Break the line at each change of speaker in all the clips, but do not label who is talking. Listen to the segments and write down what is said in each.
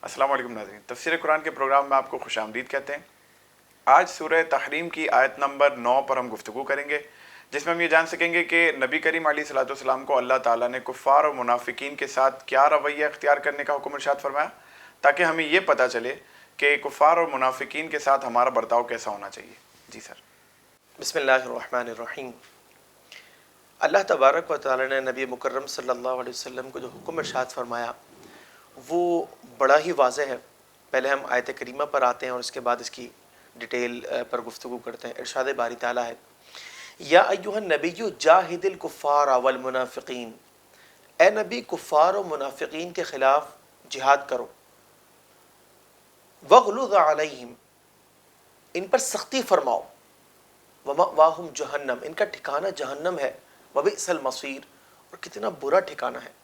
السلام علیکم ناظرین، تفسیر قرآن کے پروگرام میں آپ کو خوش آمدید کہتے ہیں۔ آج سورہ تحریم کی آیت نمبر 9 پر ہم گفتگو کریں گے، جس میں ہم یہ جان سکیں گے کہ نبی کریم علیہ الصلوۃ والسلام کو اللہ تعالیٰ نے کفار اور منافقین کے ساتھ کیا رویہ اختیار کرنے کا حکم ارشاد فرمایا، تاکہ ہمیں یہ پتہ چلے کہ کفار اور منافقین کے ساتھ ہمارا برتاؤ کیسا ہونا چاہیے۔ جی سر۔
بسم اللہ الرحمن الرحیم۔ اللہ تبارک و تعالی نے نبی مکرم صلی اللہ علیہ وسلم کو جو حکم ارشاد فرمایا وہ بڑا ہی واضح ہے۔ پہلے ہم آیت کریمہ پر آتے ہیں اور اس کے بعد اس کی ڈیٹیل پر گفتگو کرتے ہیں۔ ارشاد باری تعالیٰ ہے، یا ایھا النبی جاہد الکفار والمنافقین، اے نبی کفار و منافقین کے خلاف جہاد کرو، وغلظ علیہم، ان پر سختی فرماؤ، ومأواہم جہنم، ان کا ٹھکانہ جہنم ہے، وبئس المصیر، اور کتنا برا ٹھکانہ ہے۔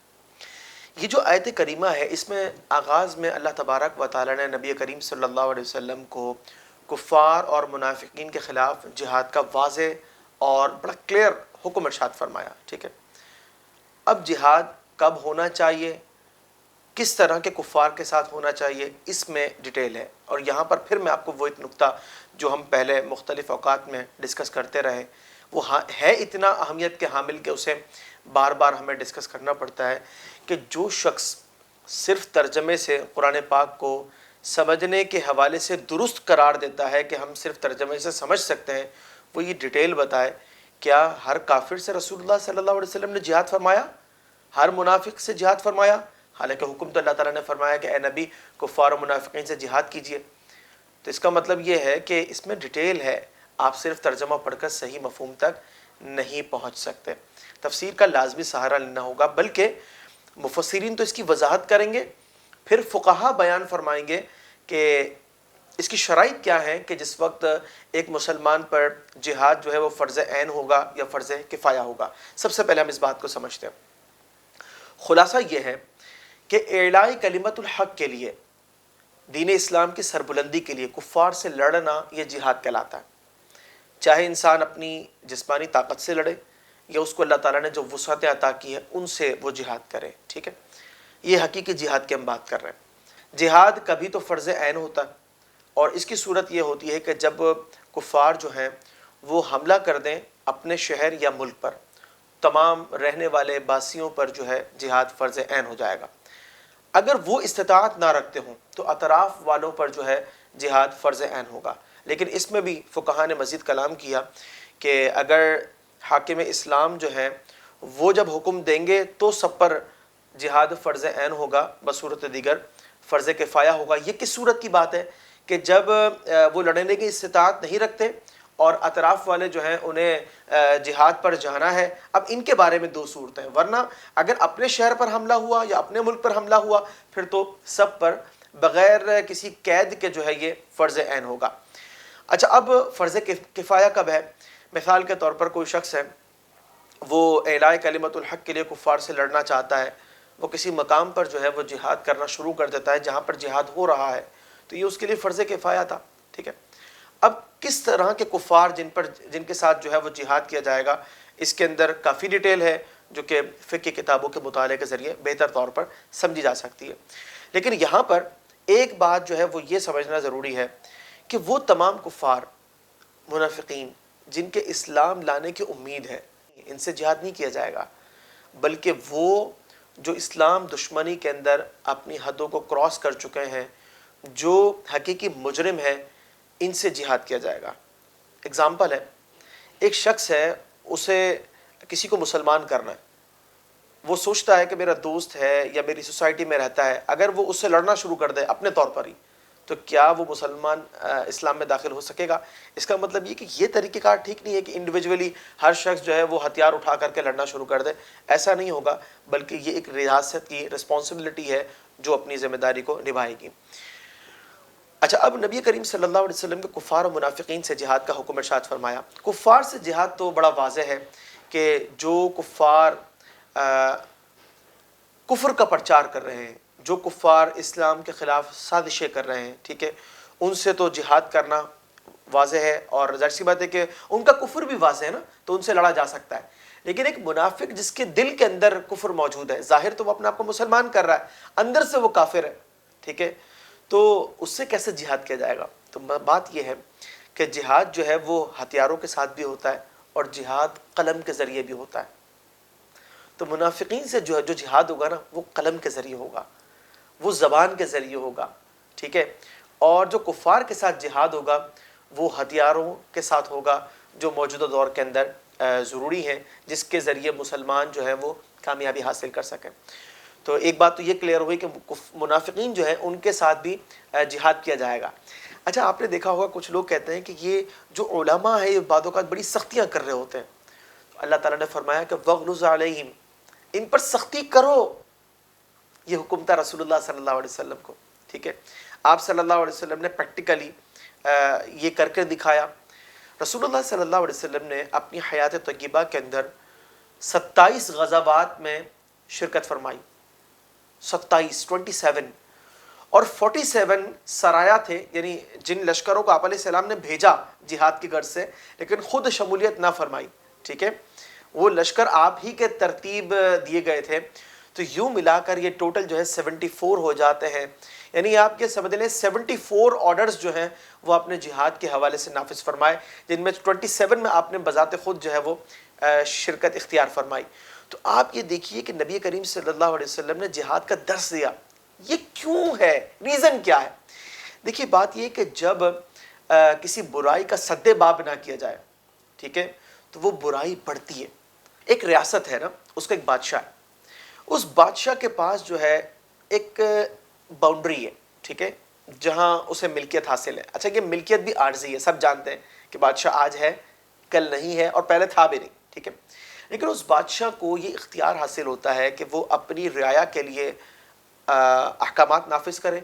یہ جو آیت کریمہ ہے اس میں آغاز میں اللہ تبارک و تعالی نے نبی کریم صلی اللہ علیہ وسلم کو کفار اور منافقین کے خلاف جہاد کا واضح اور بڑا کلیئر حکم ارشاد فرمایا، ٹھیک ہے۔ اب جہاد کب ہونا چاہیے، کس طرح کے کفار کے ساتھ ہونا چاہیے، اس میں ڈیٹیل ہے۔ اور یہاں پر پھر میں آپ کو وہ ایک نقطہ جو ہم پہلے مختلف اوقات میں ڈسکس کرتے رہے، وہ ہے اتنا اہمیت کے حامل کہ اسے بار بار ہمیں ڈسکس کرنا پڑتا ہے، کہ جو شخص صرف ترجمے سے قرآن پاک کو سمجھنے کے حوالے سے درست قرار دیتا ہے کہ ہم صرف ترجمے سے سمجھ سکتے ہیں، وہ یہ ڈیٹیل بتائے کیا ہر کافر سے رسول اللہ صلی اللہ علیہ وسلم نے جہاد فرمایا، ہر منافق سے جہاد فرمایا؟ حالانکہ حکم تو اللہ تعالیٰ نے فرمایا کہ اے نبی کفار و منافقین سے جہاد کیجئے۔ تو اس کا مطلب یہ ہے کہ اس میں ڈیٹیل ہے، آپ صرف ترجمہ پڑھ کر صحیح مفہوم تک نہیں پہنچ سکتے، تفسیر کا لازمی سہارا لینا ہوگا، بلکہ مفسرین تو اس کی وضاحت کریں گے، پھر فقہا بیان فرمائیں گے کہ اس کی شرائط کیا ہے کہ جس وقت ایک مسلمان پر جہاد جو ہے وہ فرض عین ہوگا یا فرض کفایہ ہوگا۔ سب سے پہلے ہم اس بات کو سمجھتے ہیں۔ خلاصہ یہ ہے کہ اعلاء کلمت الحق کے لیے، دین اسلام کی سربلندی کے لیے کفار سے لڑنا یہ جہاد کہلاتا ہے، چاہے انسان اپنی جسمانی طاقت سے لڑے یا اس کو اللہ تعالیٰ نے جو وسعت عطا کی ہے ان سے وہ جہاد کرے، ٹھیک ہے۔ یہ حقیقی جہاد کی ہم بات کر رہے ہیں۔ جہاد کبھی تو فرض عین ہوتا ہے، اور اس کی صورت یہ ہوتی ہے کہ جب کفار جو ہیں وہ حملہ کر دیں اپنے شہر یا ملک پر، تمام رہنے والے باسیوں پر جو ہے جہاد فرض عین ہو جائے گا۔ اگر وہ استطاعت نہ رکھتے ہوں تو اطراف والوں پر جو ہے جہاد فرض عین ہوگا۔ لیکن اس میں بھی فقہا نے مزید کلام کیا کہ اگر حاکم اسلام جو ہے وہ جب حکم دیں گے تو سب پر جہاد فرض عین ہوگا، بصورت دیگر فرض کفایہ ہوگا۔ یہ کس صورت کی بات ہے کہ جب وہ لڑنے کی استطاعت نہیں رکھتے اور اطراف والے جو ہیں انہیں جہاد پر جانا ہے۔ اب ان کے بارے میں دو صورتیں ہیں، ورنہ اگر اپنے شہر پر حملہ ہوا یا اپنے ملک پر حملہ ہوا پھر تو سب پر بغیر کسی قید کے جو ہے یہ فرض عین ہوگا۔ اچھا، اب فرض کفایہ کب ہے؟ مثال کے طور پر کوئی شخص ہے، وہ اعلاء کلمت الحق کے لیے کفار سے لڑنا چاہتا ہے، وہ کسی مقام پر جو ہے وہ جہاد کرنا شروع کر دیتا ہے جہاں پر جہاد ہو رہا ہے، تو یہ اس کے لیے فرض کفایہ تھا، ٹھیک ہے۔ اب کس طرح کے کفار جن کے ساتھ جو ہے وہ جہاد کیا جائے گا، اس کے اندر کافی ڈیٹیل ہے جو کہ فقہ کی کتابوں کے مطالعے کے ذریعے بہتر طور پر سمجھی جا سکتی ہے۔ لیکن یہاں پر ایک بات جو ہے وہ یہ سمجھنا ضروری ہے کہ وہ تمام کفار منافقین جن کے اسلام لانے کی امید ہے، ان سے جہاد نہیں کیا جائے گا، بلکہ وہ جو اسلام دشمنی کے اندر اپنی حدوں کو کراس کر چکے ہیں، جو حقیقی مجرم ہیں، ان سے جہاد کیا جائے گا۔ اگزامپل ہے، ایک شخص ہے، اسے کسی کو مسلمان کرنا ہے، وہ سوچتا ہے کہ میرا دوست ہے یا میری سوسائٹی میں رہتا ہے، اگر وہ اس سے لڑنا شروع کر دے اپنے طور پر ہی تو کیا وہ مسلمان اسلام میں داخل ہو سکے گا؟ اس کا مطلب یہ کہ یہ طریقہ کار ٹھیک نہیں ہے کہ انڈیویجولی ہر شخص جو ہے وہ ہتھیار اٹھا کر کے لڑنا شروع کر دے، ایسا نہیں ہوگا، بلکہ یہ ایک ریاست کی رسپانسبلٹی ہے جو اپنی ذمہ داری کو نبھائے گی۔ اچھا، اب نبی کریم صلی اللہ علیہ وسلم کے کفار و منافقین سے جہاد کا حکم ارشاد فرمایا۔ کفار سے جہاد تو بڑا واضح ہے کہ جو کفار کفر کا پرچار کر رہے ہیں، جو کفار اسلام کے خلاف سازشیں کر رہے ہیں، ٹھیک ہے، ان سے تو جہاد کرنا واضح ہے، اور ظاہر سی بات ہے کہ ان کا کفر بھی واضح ہے نا، تو ان سے لڑا جا سکتا ہے۔ لیکن ایک منافق جس کے دل کے اندر کفر موجود ہے، ظاہر تو وہ اپنے آپ کو مسلمان کر رہا ہے، اندر سے وہ کافر ہے، ٹھیک ہے، تو اس سے کیسے جہاد کیا جائے گا؟ تو بات یہ ہے کہ جہاد جو ہے وہ ہتھیاروں کے ساتھ بھی ہوتا ہے اور جہاد قلم کے ذریعے بھی ہوتا ہے۔ تو منافقین سے جو جہاد ہوگا نا وہ قلم کے ذریعے ہوگا، وہ زبان کے ذریعے ہوگا، ٹھیک ہے، اور جو کفار کے ساتھ جہاد ہوگا وہ ہتھیاروں کے ساتھ ہوگا جو موجودہ دور کے اندر ضروری ہیں، جس کے ذریعے مسلمان جو ہے وہ کامیابی حاصل کر سکیں۔ تو ایک بات تو یہ کلیئر ہوئی کہ منافقین جو ہیں ان کے ساتھ بھی جہاد کیا جائے گا۔ اچھا آپ نے دیکھا ہوگا کچھ لوگ کہتے ہیں کہ یہ جو علماء ہیں یہ بعض اوقات بڑی سختیاں کر رہے ہوتے ہیں۔ اللہ تعالیٰ نے فرمایا کہ وَغْلُظْ عَلَيْهِمْ، ان پر سختی کرو، یہ حکم تھا رسول اللہ صلی اللہ علیہ وسلم کو، ٹھیک ہے۔ آپ صلی اللہ علیہ وسلم نے پریکٹیکلی یہ کر کے دکھایا۔ رسول اللہ صلی اللہ علیہ وسلم نے اپنی حیات طیبہ کے اندر 27 غزوات میں شرکت فرمائی، 27 اور 47 سرایا تھے، یعنی جن لشکروں کو آپ علیہ السلام نے بھیجا جہاد کی غرض سے لیکن خود شمولیت نہ فرمائی، ٹھیک ہے، وہ لشکر آپ ہی کے ترتیب دیے گئے تھے۔ تو یوں ملا کر یہ ٹوٹل جو ہے 74 ہو جاتے ہیں، یعنی آپ یہ سمجھ لیں 74 آرڈرز جو ہیں وہ آپ نے جہاد کے حوالے سے نافذ فرمائے، جن میں 27 میں آپ نے بذات خود جو ہے وہ شرکت اختیار فرمائی۔ تو آپ یہ دیکھیے کہ نبی کریم صلی اللہ علیہ وسلم نے جہاد کا درس دیا، یہ کیوں ہے، ریزن کیا ہے؟ دیکھیے بات یہ کہ جب کسی برائی کا سد باب نہ کیا جائے، ٹھیک ہے، تو وہ برائی بڑھتی ہے۔ ایک ریاست ہے نا، اس کا ایک بادشاہ ہے، اس بادشاہ کے پاس جو ہے ایک باؤنڈری ہے، ٹھیک ہے، جہاں اسے ملکیت حاصل ہے۔ اچھا یہ ملکیت بھی عارضی ہے، سب جانتے ہیں کہ بادشاہ آج ہے کل نہیں ہے اور پہلے تھا بھی نہیں، ٹھیک ہے، لیکن اس بادشاہ کو یہ اختیار حاصل ہوتا ہے کہ وہ اپنی رعایا کے لیے احکامات نافذ کرے،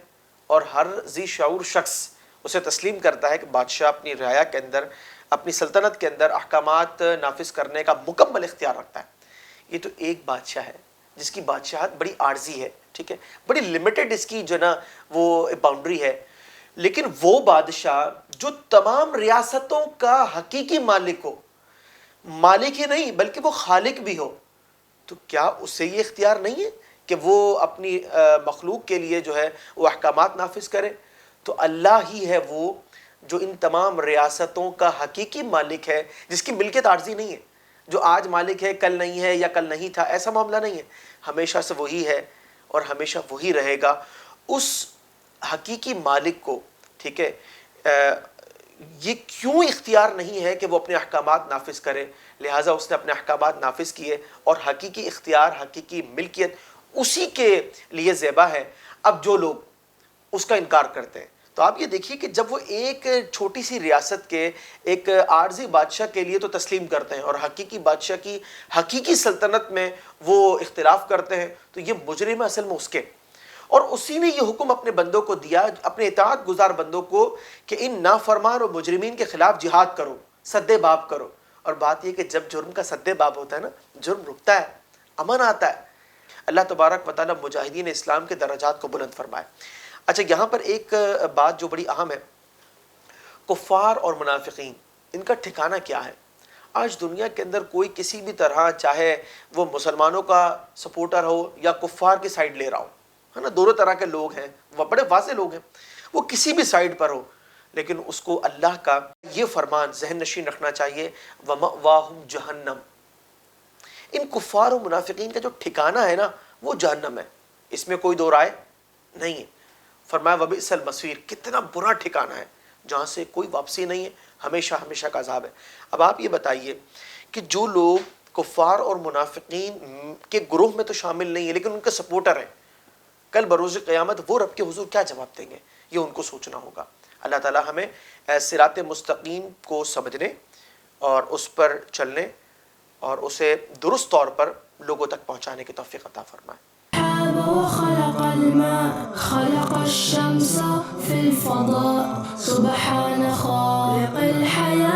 اور ہر ذی شعور شخص اسے تسلیم کرتا ہے کہ بادشاہ اپنی رعایا کے اندر، اپنی سلطنت کے اندر احکامات نافذ کرنے کا مکمل اختیار رکھتا ہے۔ یہ تو ایک بادشاہ ہے جس کی بادشاہت بڑی عارضی ہے، ٹھیک ہے، بڑی لمیٹڈ اس کی جو نا وہ باؤنڈری ہے، لیکن وہ بادشاہ جو تمام ریاستوں کا حقیقی مالک ہو، مالک ہی نہیں بلکہ وہ خالق بھی ہو، تو کیا اسے یہ اختیار نہیں ہے کہ وہ اپنی مخلوق کے لیے جو ہے وہ احکامات نافذ کرے؟ تو اللہ ہی ہے وہ جو ان تمام ریاستوں کا حقیقی مالک ہے، جس کی ملکیت عارضی نہیں ہے، جو آج مالک ہے کل نہیں ہے یا کل نہیں تھا، ایسا معاملہ نہیں ہے، ہمیشہ سے وہی ہے اور ہمیشہ وہی رہے گا۔ اس حقیقی مالک کو، ٹھیک ہے، یہ کیوں اختیار نہیں ہے کہ وہ اپنے احکامات نافذ کرے، لہٰذا اس نے اپنے احکامات نافذ کیے اور حقیقی اختیار، حقیقی ملکیت اسی کے لیے زیبا ہے۔ اب جو لوگ اس کا انکار کرتے ہیں، تو آپ یہ دیکھیے کہ جب وہ ایک چھوٹی سی ریاست کے ایک عارضی بادشاہ کے لیے تو تسلیم کرتے ہیں اور حقیقی بادشاہ کی حقیقی سلطنت میں وہ اختلاف کرتے ہیں، تو یہ مجرم اصل میں اس کے، اور اسی نے یہ حکم اپنے بندوں کو دیا، اپنے اطاعت گزار بندوں کو، کہ ان نافرمان اور مجرمین کے خلاف جہاد کرو، سد باب کرو۔ اور بات یہ کہ جب جرم کا سد باب ہوتا ہے نا، جرم رکتا ہے، امن آتا ہے۔ اللہ تبارک و تعالیٰ مجاہدین اسلام کے درجات کو بلند فرمائے۔ اچھا یہاں پر ایک بات جو بڑی اہم ہے، کفار اور منافقین، ان کا ٹھکانہ کیا ہے؟ آج دنیا کے اندر کوئی کسی بھی طرح، چاہے وہ مسلمانوں کا سپورٹر ہو یا کفار کی سائیڈ لے رہا ہو، ہے نا، دونوں طرح کے لوگ ہیں، وہ بڑے واضح لوگ ہیں، وہ کسی بھی سائیڈ پر ہو، لیکن اس کو اللہ کا یہ فرمان ذہن نشین رکھنا چاہیے، وَمَأْوَاهُمْ جَهَنَّمْ، ان کفار و منافقین کا جو ٹھکانہ ہے نا وہ جہنم ہے، اس میں کوئی دو رائے نہیں ہے۔ فرمایا وَبِئْسَ الْمَصِيرُ، کتنا برا ٹھکانہ ہے جہاں سے کوئی واپسی نہیں ہے، ہمیشہ ہمیشہ کا عذاب ہے۔ اب آپ یہ بتائیے کہ جو لوگ کفار اور منافقین کے گروہ میں تو شامل نہیں ہیں لیکن ان کے سپورٹر ہیں، کل بروز قیامت وہ رب کے حضور کیا جواب دیں گے؟ یہ ان کو سوچنا ہوگا۔ اللہ تعالی ہمیں صراط مستقیم کو سمجھنے اور اس پر چلنے اور اسے درست طور پر لوگوں تک پہنچانے کی توفیق عطا فرمائے۔
وخلق الماء خلق الشمس في الفضاء سبحان خالق الحياة